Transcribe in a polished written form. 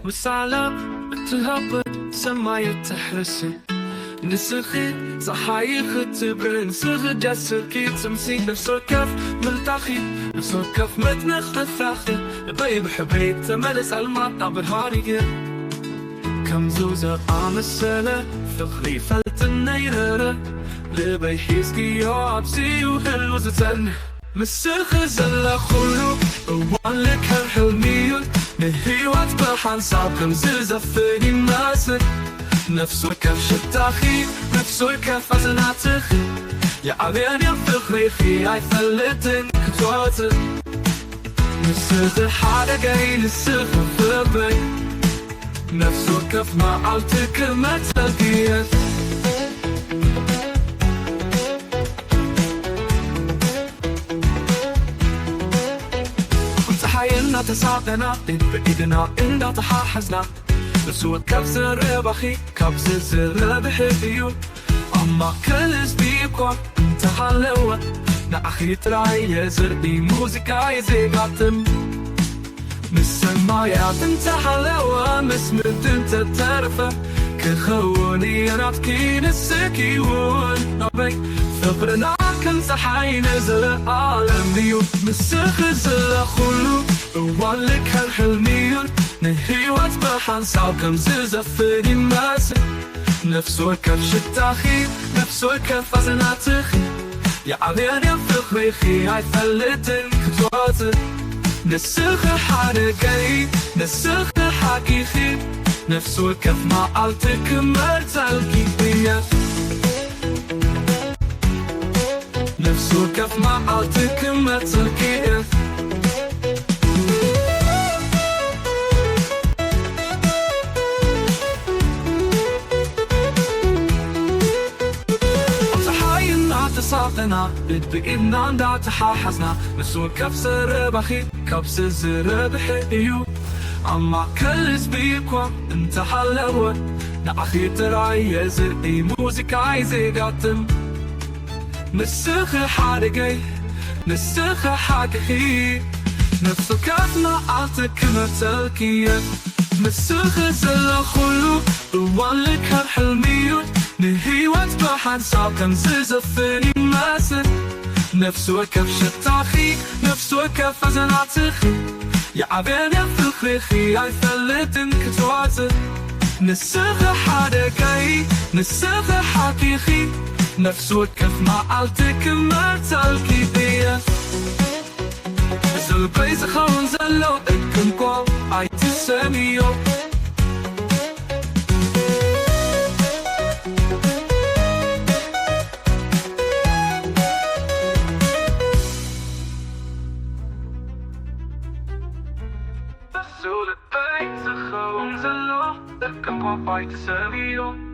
وسعلام تهبط سماية تحرسي نسخي صحايخ تبر نسخ جسكي تمسي نفس الكف ملتاخي نفس الكف متنخ تفاخي بيب حبيت تملس المطع بالهاري كم زوزة عام السنة فخري فلت النيرة لبي حيسكي يعبسي وهلوز تن مسخ زلا خلو وانلك هالحلميون نهي واتبحان ساقم زلزة فيني ماسك نفسه كف شتاخي نفسه كف أزناتخي يا عبين يا فخري خي عي فلتن كتواتر نسخ حاجة جاي نسخ فبي نفسه كف ما عالتك ما تلقيت كنت حيلنا تساعدنا بإيدنا إننا تحاحزنا نسوى كبس الربخي كبس الزر بحبيو أما كل سبيكوا انت حلوة نأخي ترعي زردي موسيقى يزيقاتم مسمايات انت حلوة مسمد انت تعرفه كخوني انا تكين السكيون نبي ثبرنا كن صحي نزل عالم ديو مسخ زل خلو ووالك هالحلميون نهي واتبحان ساقم زلزة فدي ماسك نفسه كف شتاخي نفسه كف أزناتخي يا عبين يا فخري خي عي فلتن كتواتر نسخ حركي نسخ حكيخي نفسه كف ما عالتك مرتلكي بيا نفسه كف ما عالتك مرتلكي صاقنا بإدنا ندع تحاحزنا نسوى كبس الربخي كبس الزر بحقيو أما كل سبيكوا انت حلوة نأخي ترعي زرقي موسيقى عايزي قاتم نسخ حارقي نسخ حاكي نفسه كاتنا عالتك مرتلكية نسخ زل خلو ووالك هالحلميون نهي واتبحان ساقم زلزة فيني ماسك نفسه كف شتاخي نفسه كف أزناتخي يا عبين يا فخري خي عي فلتن كتواتر نسخ حركي نسخ حكيخي نفسه كف ما عالتك مرتلكي بيا زل بيز خون زلو اكن قوم عي تسميو So the pain, the homes alone, the company to serve you.